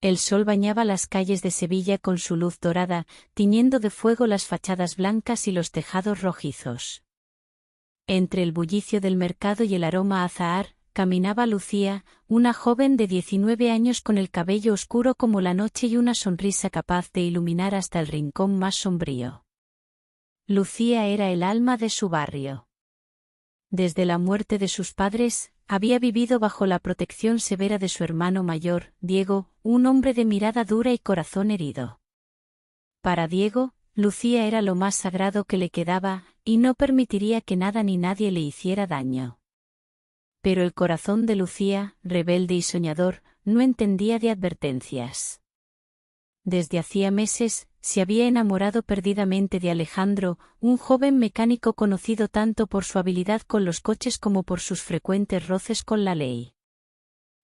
El sol bañaba las calles de Sevilla con su luz dorada, tiñendo de fuego las fachadas blancas y los tejados rojizos. Entre el bullicio del mercado y el aroma a azahar, caminaba Lucía, una joven de 19 años con el cabello oscuro como la noche y una sonrisa capaz de iluminar hasta el rincón más sombrío. Lucía era el alma de su barrio. Desde la muerte de sus padres, había vivido bajo la protección severa de su hermano mayor, Diego, un hombre de mirada dura y corazón herido. Para Diego, Lucía era lo más sagrado que le quedaba, y no permitiría que nada ni nadie le hiciera daño. Pero el corazón de Lucía, rebelde y soñador, no entendía de advertencias. Desde hacía meses, se había enamorado perdidamente de Alejandro, un joven mecánico conocido tanto por su habilidad con los coches como por sus frecuentes roces con la ley.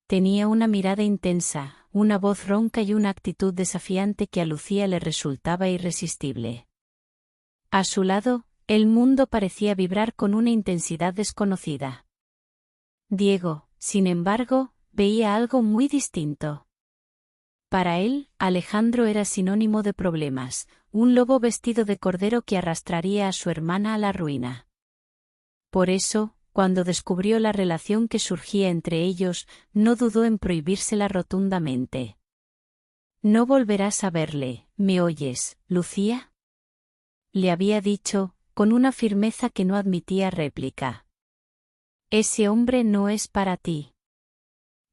Tenía una mirada intensa, una voz ronca y una actitud desafiante que a Lucía le resultaba irresistible. A su lado, el mundo parecía vibrar con una intensidad desconocida. Diego, sin embargo, veía algo muy distinto. Para él, Alejandro era sinónimo de problemas, un lobo vestido de cordero que arrastraría a su hermana a la ruina. Por eso, cuando descubrió la relación que surgía entre ellos, no dudó en prohibírsela rotundamente. «No volverás a verle, ¿me oyes, Lucía?», le había dicho, con una firmeza que no admitía réplica. «Ese hombre no es para ti».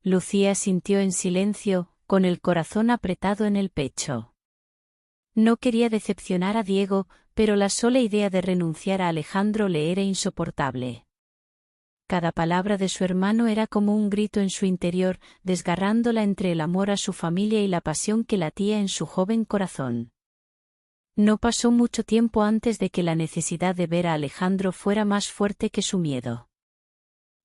Lucía sintió en silencio, con el corazón apretado en el pecho. No quería decepcionar a Diego, pero la sola idea de renunciar a Alejandro le era insoportable. Cada palabra de su hermano era como un grito en su interior, desgarrándola entre el amor a su familia y la pasión que latía en su joven corazón. No pasó mucho tiempo antes de que la necesidad de ver a Alejandro fuera más fuerte que su miedo.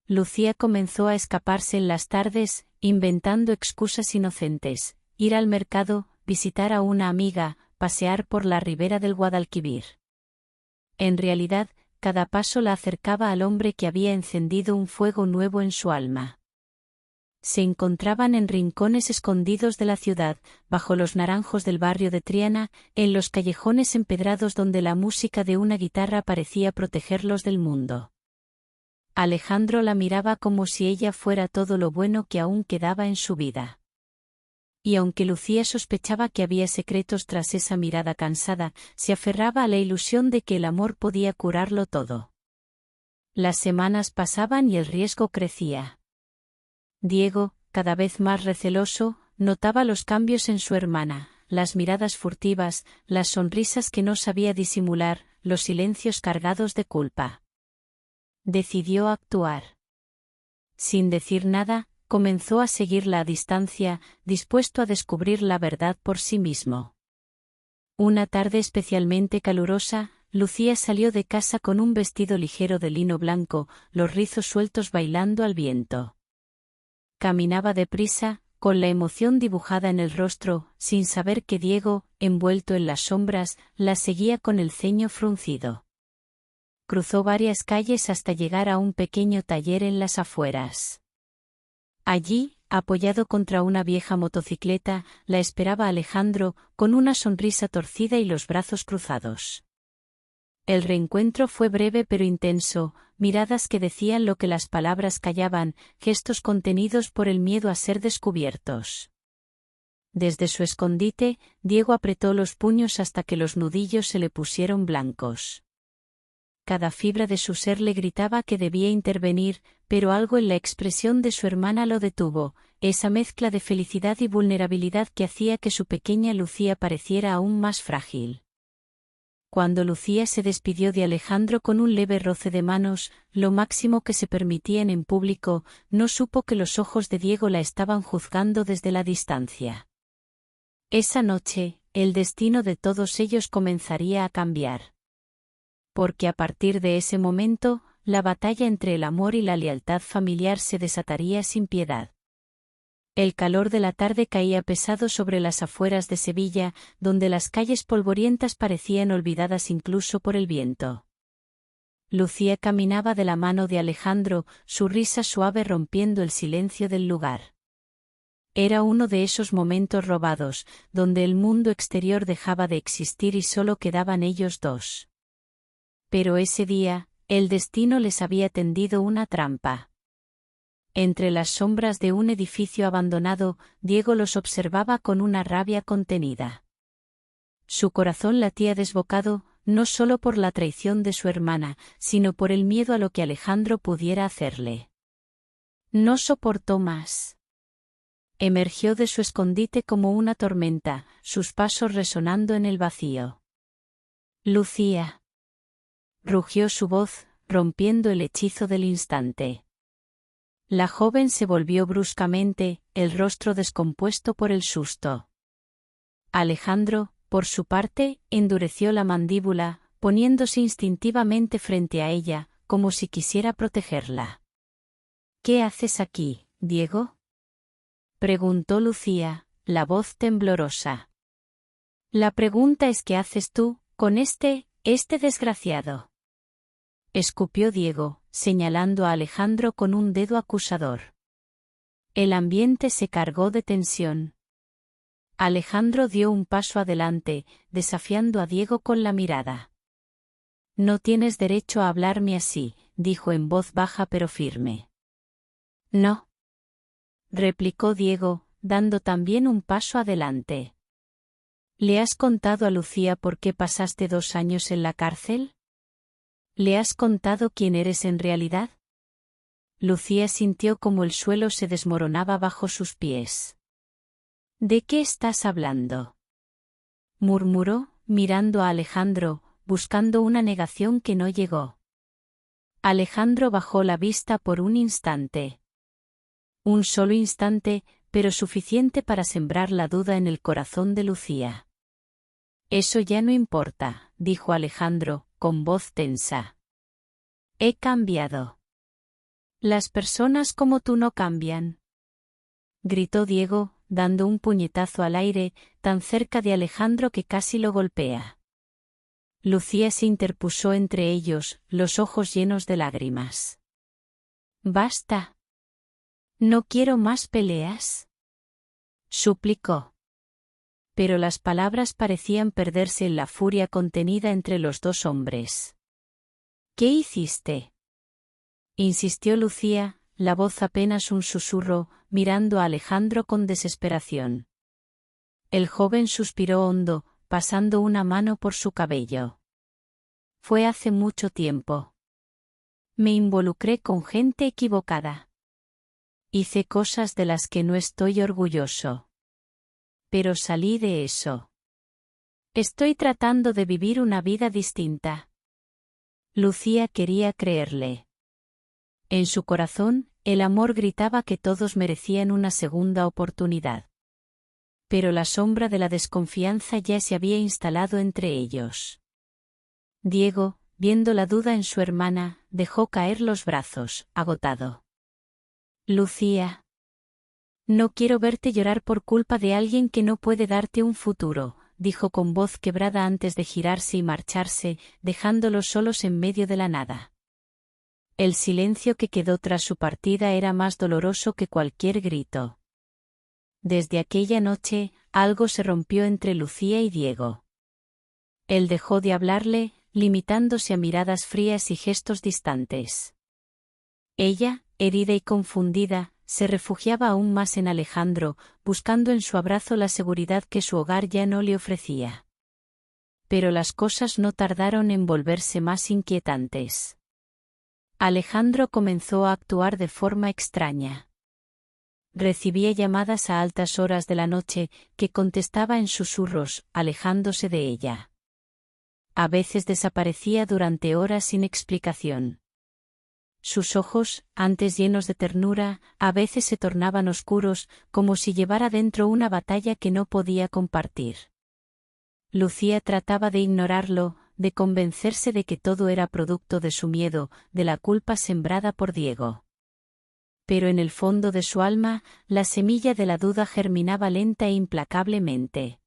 Lucía comenzó a escaparse en las tardes, inventando excusas inocentes: ir al mercado, visitar a una amiga, pasear por la ribera del Guadalquivir. En realidad, cada paso la acercaba al hombre que había encendido un fuego nuevo en su alma. Se encontraban en rincones escondidos de la ciudad, bajo los naranjos del barrio de Triana, en los callejones empedrados donde la música de una guitarra parecía protegerlos del mundo. Alejandro la miraba como si ella fuera todo lo bueno que aún quedaba en su vida. Y aunque Lucía sospechaba que había secretos tras esa mirada cansada, se aferraba a la ilusión de que el amor podía curarlo todo. Las semanas pasaban y el riesgo crecía. Diego, cada vez más receloso, notaba los cambios en su hermana, las miradas furtivas, las sonrisas que no sabía disimular, los silencios cargados de culpa. Decidió actuar. Sin decir nada, comenzó a seguirla a distancia, dispuesto a descubrir la verdad por sí mismo. Una tarde especialmente calurosa, Lucía salió de casa con un vestido ligero de lino blanco, los rizos sueltos bailando al viento. Caminaba deprisa, con la emoción dibujada en el rostro, sin saber que Diego, envuelto en las sombras, la seguía con el ceño fruncido. Cruzó varias calles hasta llegar a un pequeño taller en las afueras. Allí, apoyado contra una vieja motocicleta, la esperaba Alejandro, con una sonrisa torcida y los brazos cruzados. El reencuentro fue breve pero intenso, miradas que decían lo que las palabras callaban, gestos contenidos por el miedo a ser descubiertos. Desde su escondite, Diego apretó los puños hasta que los nudillos se le pusieron blancos. Cada fibra de su ser le gritaba que debía intervenir, pero algo en la expresión de su hermana lo detuvo, esa mezcla de felicidad y vulnerabilidad que hacía que su pequeña Lucía pareciera aún más frágil. Cuando Lucía se despidió de Alejandro con un leve roce de manos, lo máximo que se permitían en público, no supo que los ojos de Diego la estaban juzgando desde la distancia. Esa noche, el destino de todos ellos comenzaría a cambiar. Porque a partir de ese momento, la batalla entre el amor y la lealtad familiar se desataría sin piedad. El calor de la tarde caía pesado sobre las afueras de Sevilla, donde las calles polvorientas parecían olvidadas incluso por el viento. Lucía caminaba de la mano de Alejandro, su risa suave rompiendo el silencio del lugar. Era uno de esos momentos robados, donde el mundo exterior dejaba de existir y solo quedaban ellos dos. Pero ese día, el destino les había tendido una trampa. Entre las sombras de un edificio abandonado, Diego los observaba con una rabia contenida. Su corazón latía desbocado, no solo por la traición de su hermana, sino por el miedo a lo que Alejandro pudiera hacerle. No soportó más. Emergió de su escondite como una tormenta, sus pasos resonando en el vacío. Lucía. Rugió su voz, rompiendo el hechizo del instante. La joven se volvió bruscamente, el rostro descompuesto por el susto. Alejandro, por su parte, endureció la mandíbula, poniéndose instintivamente frente a ella, como si quisiera protegerla. ¿Qué haces aquí, Diego? Preguntó Lucía, la voz temblorosa. La pregunta es ¿qué haces tú, con este desgraciado? Escupió Diego, señalando a Alejandro con un dedo acusador. El ambiente se cargó de tensión. Alejandro dio un paso adelante, desafiando a Diego con la mirada. No tienes derecho a hablarme así, dijo en voz baja pero firme. No, replicó Diego, dando también un paso adelante. ¿Le has contado a Lucía por qué pasaste 2 años en la cárcel? ¿Le has contado quién eres en realidad? Lucía sintió como el suelo se desmoronaba bajo sus pies. ¿De qué estás hablando?, murmuró, mirando a Alejandro, buscando una negación que no llegó. Alejandro bajó la vista por un instante. Un solo instante, pero suficiente para sembrar la duda en el corazón de Lucía. Eso ya no importa, dijo Alejandro, con voz tensa. He cambiado. Las personas como tú no cambian. Gritó Diego, dando un puñetazo al aire, tan cerca de Alejandro que casi lo golpea. Lucía se interpuso entre ellos, los ojos llenos de lágrimas. Basta. No quiero más peleas, suplicó. Pero las palabras parecían perderse en la furia contenida entre los dos hombres. ¿Qué hiciste?, insistió Lucía, la voz apenas un susurro, mirando a Alejandro con desesperación. El joven suspiró hondo, pasando una mano por su cabello. Fue hace mucho tiempo. Me involucré con gente equivocada. Hice cosas de las que no estoy orgulloso. Pero salí de eso. Estoy tratando de vivir una vida distinta. Lucía quería creerle. En su corazón, el amor gritaba que todos merecían una segunda oportunidad. Pero la sombra de la desconfianza ya se había instalado entre ellos. Diego, viendo la duda en su hermana, dejó caer los brazos, agotado. Lucía. No quiero verte llorar por culpa de alguien que no puede darte un futuro, dijo con voz quebrada antes de girarse y marcharse, dejándolos solos en medio de la nada. El silencio que quedó tras su partida era más doloroso que cualquier grito. Desde aquella noche, algo se rompió entre Lucía y Diego. Él dejó de hablarle, limitándose a miradas frías y gestos distantes. Ella, herida y confundida, se refugiaba aún más en Alejandro, buscando en su abrazo la seguridad que su hogar ya no le ofrecía. Pero las cosas no tardaron en volverse más inquietantes. Alejandro comenzó a actuar de forma extraña. Recibía llamadas a altas horas de la noche, que contestaba en susurros, alejándose de ella. A veces desaparecía durante horas sin explicación. Sus ojos, antes llenos de ternura, a veces se tornaban oscuros, como si llevara dentro una batalla que no podía compartir. Lucía trataba de ignorarlo, de convencerse de que todo era producto de su miedo, de la culpa sembrada por Diego. Pero en el fondo de su alma, la semilla de la duda germinaba lenta e implacablemente.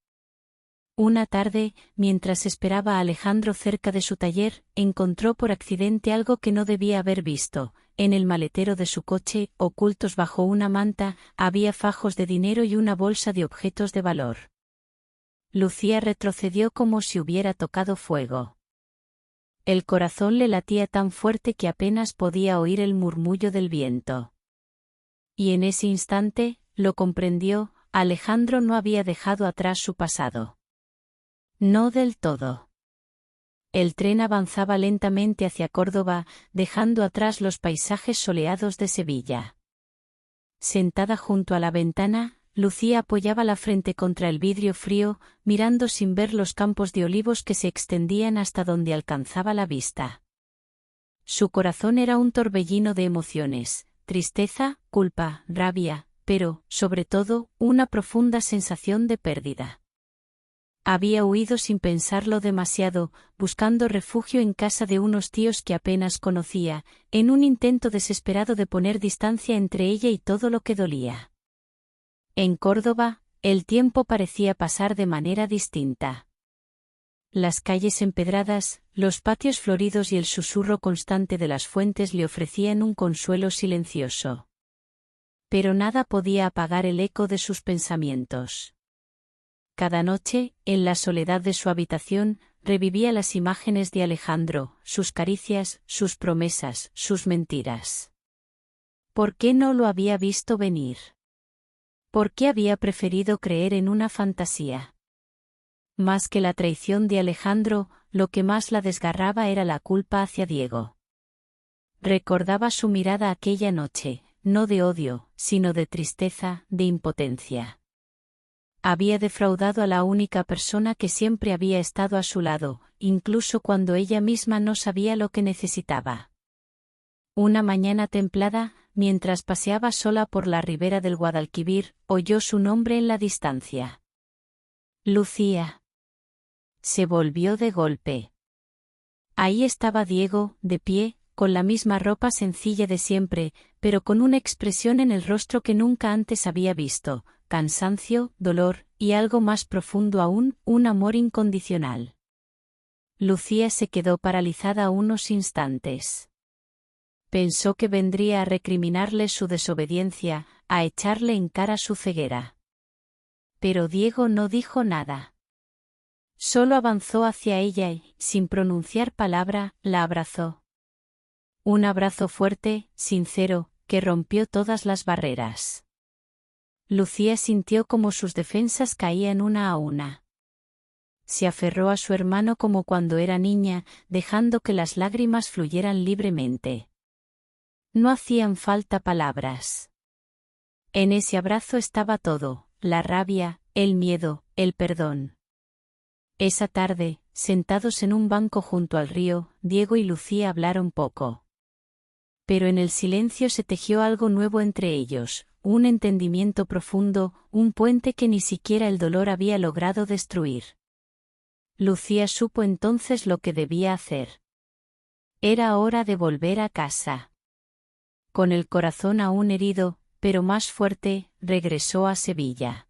Una tarde, mientras esperaba a Alejandro cerca de su taller, encontró por accidente algo que no debía haber visto: en el maletero de su coche, ocultos bajo una manta, había fajos de dinero y una bolsa de objetos de valor. Lucía retrocedió como si hubiera tocado fuego. El corazón le latía tan fuerte que apenas podía oír el murmullo del viento. Y en ese instante, lo comprendió, Alejandro no había dejado atrás su pasado. No del todo. El tren avanzaba lentamente hacia Córdoba, dejando atrás los paisajes soleados de Sevilla. Sentada junto a la ventana, Lucía apoyaba la frente contra el vidrio frío, mirando sin ver los campos de olivos que se extendían hasta donde alcanzaba la vista. Su corazón era un torbellino de emociones, tristeza, culpa, rabia, pero, sobre todo, una profunda sensación de pérdida. Había huido sin pensarlo demasiado, buscando refugio en casa de unos tíos que apenas conocía, en un intento desesperado de poner distancia entre ella y todo lo que dolía. En Córdoba, el tiempo parecía pasar de manera distinta. Las calles empedradas, los patios floridos y el susurro constante de las fuentes le ofrecían un consuelo silencioso. Pero nada podía apagar el eco de sus pensamientos. Cada noche, en la soledad de su habitación, revivía las imágenes de Alejandro, sus caricias, sus promesas, sus mentiras. ¿Por qué no lo había visto venir? ¿Por qué había preferido creer en una fantasía? Más que la traición de Alejandro, lo que más la desgarraba era la culpa hacia Diego. Recordaba su mirada aquella noche, no de odio, sino de tristeza, de impotencia. Había defraudado a la única persona que siempre había estado a su lado, incluso cuando ella misma no sabía lo que necesitaba. Una mañana templada, mientras paseaba sola por la ribera del Guadalquivir, oyó su nombre en la distancia. Lucía. Se volvió de golpe. Ahí estaba Diego, de pie, con la misma ropa sencilla de siempre, pero con una expresión en el rostro que nunca antes había visto, cansancio, dolor, y algo más profundo aún, un amor incondicional. Lucía se quedó paralizada unos instantes. Pensó que vendría a recriminarle su desobediencia, a echarle en cara su ceguera. Pero Diego no dijo nada. Solo avanzó hacia ella y, sin pronunciar palabra, la abrazó. Un abrazo fuerte, sincero, que rompió todas las barreras. Lucía sintió como sus defensas caían una a una. Se aferró a su hermano como cuando era niña, dejando que las lágrimas fluyeran libremente. No hacían falta palabras. En ese abrazo estaba todo, la rabia, el miedo, el perdón. Esa tarde, sentados en un banco junto al río, Diego y Lucía hablaron poco. Pero en el silencio se tejió algo nuevo entre ellos, un entendimiento profundo, un puente que ni siquiera el dolor había logrado destruir. Lucía supo entonces lo que debía hacer. Era hora de volver a casa. Con el corazón aún herido, pero más fuerte, regresó a Sevilla.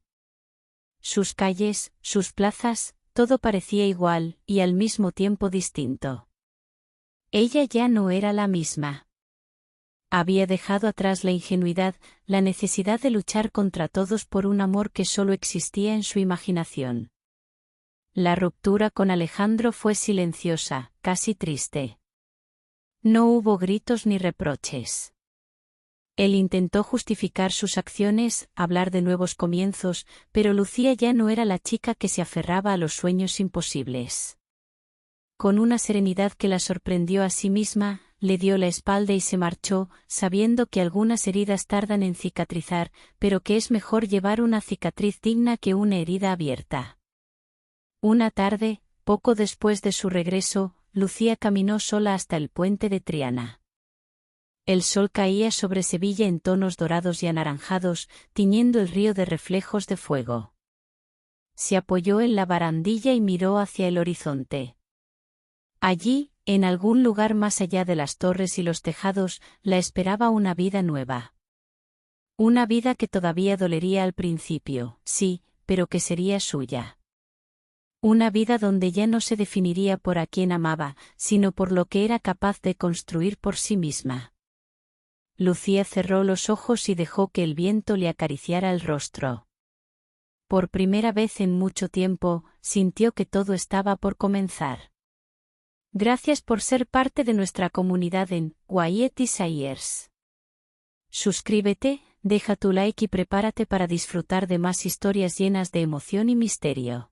Sus calles, sus plazas, todo parecía igual, y al mismo tiempo distinto. Ella ya no era la misma. Había dejado atrás la ingenuidad, la necesidad de luchar contra todos por un amor que solo existía en su imaginación. La ruptura con Alejandro fue silenciosa, casi triste. No hubo gritos ni reproches. Él intentó justificar sus acciones, hablar de nuevos comienzos, pero Lucía ya no era la chica que se aferraba a los sueños imposibles. Con una serenidad que la sorprendió a sí misma, le dio la espalda y se marchó, sabiendo que algunas heridas tardan en cicatrizar, pero que es mejor llevar una cicatriz digna que una herida abierta. Una tarde, poco después de su regreso, Lucía caminó sola hasta el puente de Triana. El sol caía sobre Sevilla en tonos dorados y anaranjados, tiñendo el río de reflejos de fuego. Se apoyó en la barandilla y miró hacia el horizonte. Allí, en algún lugar más allá de las torres y los tejados, la esperaba una vida nueva. Una vida que todavía dolería al principio, sí, pero que sería suya. Una vida donde ya no se definiría por a quien amaba, sino por lo que era capaz de construir por sí misma. Lucía cerró los ojos y dejó que el viento le acariciara el rostro. Por primera vez en mucho tiempo, sintió que todo estaba por comenzar. Gracias por ser parte de nuestra comunidad en Quiet Desires. Suscríbete, deja tu like y prepárate para disfrutar de más historias llenas de emoción y misterio.